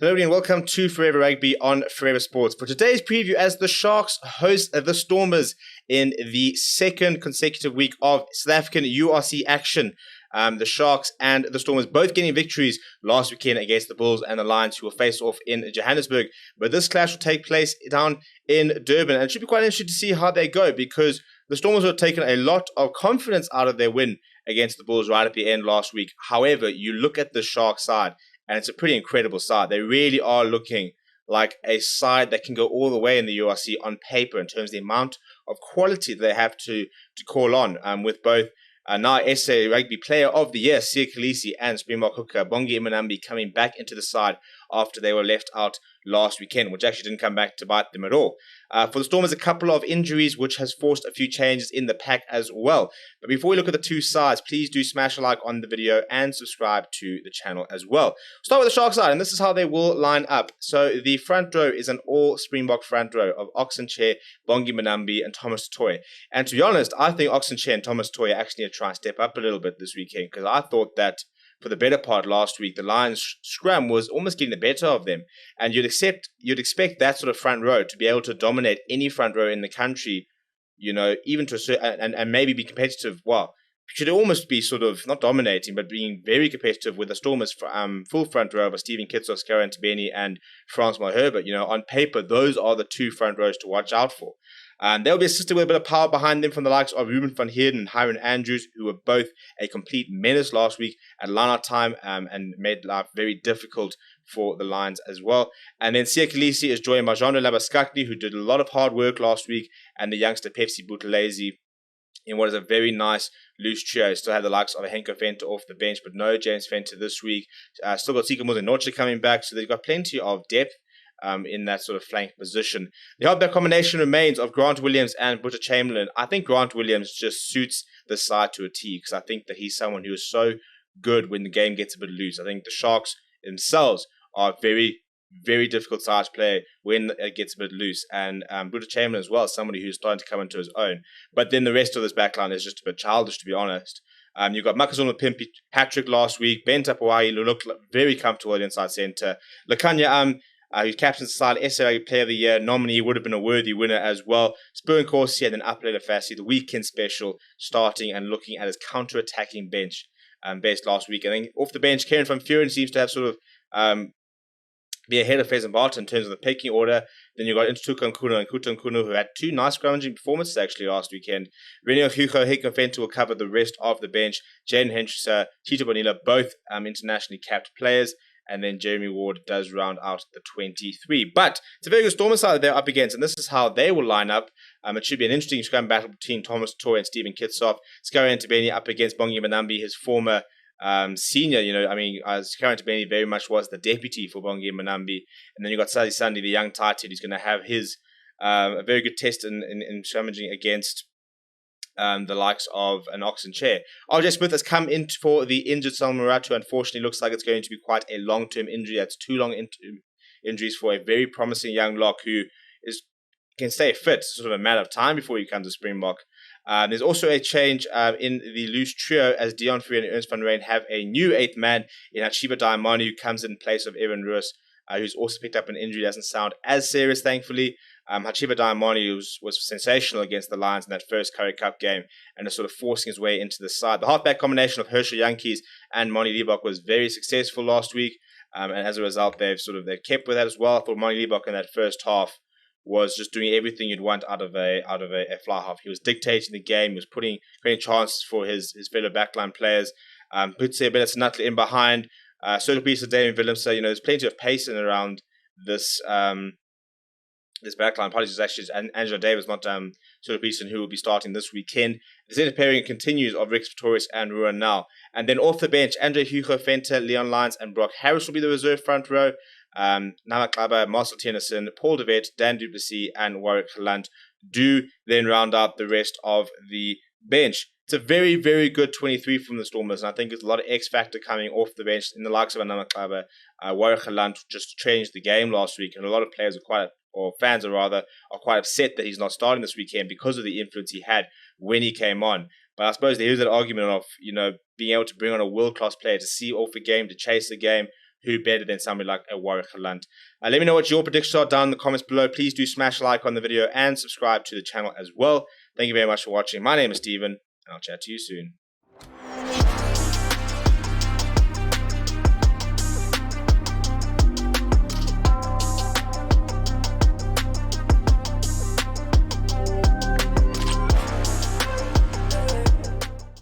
Hello and welcome to Forever Rugby on Forever Sports. For today's preview, as the Sharks host the Stormers in the second consecutive week of South African URC action. The Sharks and the Stormers both getting victories last weekend against the Bulls and the Lions, who will face off in Johannesburg. But this clash will take place down in Durban, and it should be quite interesting to see how they go, because the Stormers have taken a lot of confidence out of their win against the Bulls right at the end last week. However, you look at the Sharks side, and it's a pretty incredible side. They really are looking like a side that can go all the way in the URC on paper in terms of the amount of quality they have to call on, with both now SA Rugby Player of the Year, KOLISI, and Springbok hooker MBONAMBI coming back into the side after they were left out last weekend, which actually didn't come back to bite them at all. For the Stormers, a couple of injuries, which has forced a few changes in the pack as well. But before we look at the two sides, please do smash a like on the video and subscribe to the channel as well. We'll start with the Shark side, and this is how they will line up. So the front row is an all Springbok front row of Oxenchair, MBONAMBI, and Thomas Toy. And to be honest, I think Oxenchair and Thomas Toy actually need to try and step up a little bit this weekend, because I thought that for the better part last week, the Lions' scrum was almost getting the better of them. And you'd expect that sort of front row to be able to dominate any front row in the country, you know, even to a certain, and maybe be competitive. Well, should almost be sort of not dominating, but being very competitive with the Stormers' full front row of Stephen Kitsoff, Scarron Tabeni, and Francois Herbert. You know, on paper, those are the two front rows to watch out for. They'll be assisted with a bit of power behind them from the likes of Ruben van Heerden and Hiron Andrews, who were both a complete menace last week at line-out time, and made life very difficult for the Lions as well. And then KOLISI is joined by Jean Labaskakni, who did a lot of hard work last week, and the youngster Pepsi Buthelezi in what is a very nice loose trio. Still have the likes of Henko Venter off the bench, but no James Venter this week. Still got Sika Muzenoche coming back, so they've got plenty of depth in that sort of flank position. The halfback combination remains of Grant Williams and Boeta Chamberlain. I think Grant Williams just suits the side to a T, because I think that he's someone who is so good when the game gets a bit loose. I think the Sharks themselves are very, very difficult side to play when it gets a bit loose. And Boeta Chamberlain as well, somebody who's starting to come into his own. But then the rest of this backline is just a bit childish, to be honest. You've got Makazona Pimpi Patrick last week, Ben Tapawai, who looked very comfortable at inside centre. Lakanya who's captain's side, SA Player of the Year nominee, would have been a worthy winner as well. Spurn Corsi and then Uplet Fassi, the weekend special, starting and looking at his counter-attacking bench based last week. I think off the bench, Kieran van Vuuren seems to have sort of be ahead of Faison Barton in terms of the pecking order. Then you've got Intuka Nkuna and Kuta Nkuna, who had two nice scrummaging performances actually last weekend. Renio Hugo, Henko Venter will cover the rest of the bench. Jaden Henschser, Tito Bonilla, both internationally capped players. And then Jeremy Ward does round out the 23. But it's a very good Stormers side that they're up against, and this is how they will line up. It should be an interesting scrum battle between Thomas Toy and Stephen Kitsoff. Scarron Tabeni up against MBONAMBI, his former senior. You know, I mean, Scarron Tabeni very much was the deputy for MBONAMBI. And then you've got Sally Sunday, the young tight end, who's going to have his a very good test in scrummaging against the likes of an Oxenchair. RJ Smith has come in for the injured Salman Maratu. Unfortunately, looks like it's going to be quite a long-term injury. That's 2 long injuries for a very promising young lock who can stay fit. It's sort of a matter of time before he comes to Springbok. There's also a change in the loose trio, as Dion Free and Ernst van Rijn have a new 8th man in Hachiba Diamani, who comes in place of Evan Roos, who's also picked up an injury. Doesn't sound as serious, thankfully. Hachiba Diamani was sensational against the Lions in that first Currie Cup game, and is sort of forcing his way into the side. The halfback combination of Herschel Yankees and Moni Liebach was very successful last week, and as a result, they've kept with that as well. I thought Moni Liebach in that first half was just doing everything you'd want out of a fly half. He was dictating the game. He was creating chances for his fellow backline players. Putse Bellis Nutley in behind. Circle piece of Damien Willemse. You know, there's plenty of pace in around this this backline. Apologies, actually, Angela Davis, not Circle Pearson, who will be starting this weekend. The centre pairing continues of Rex Pretorius and Ruan now. And then off the bench, Andre Hugo Venter, Leon Lyons, and Brock Harris will be the reserve front row. Nama Klaba, Marcel Tennyson, Paul de Vet, Dan du Plessis, and Warwick Gelant do then round out the rest of the bench. It's a very, very good 23 from the Stormers, and I think there's a lot of X factor coming off the bench in the likes of Nama Klaba. Warwick Gelant just changed the game last week, and a lot of players fans are quite upset that he's not starting this weekend because of the influence he had when he came on. But I suppose there is that argument of, you know, being able to bring on a world-class player to see off the game, to chase the game, who better than somebody like a Warwick Lunt. Let me know what your predictions are down in the comments below. Please do smash a like on the video and subscribe to the channel as well. Thank you very much for watching. My name is Steven, and I'll chat to you soon.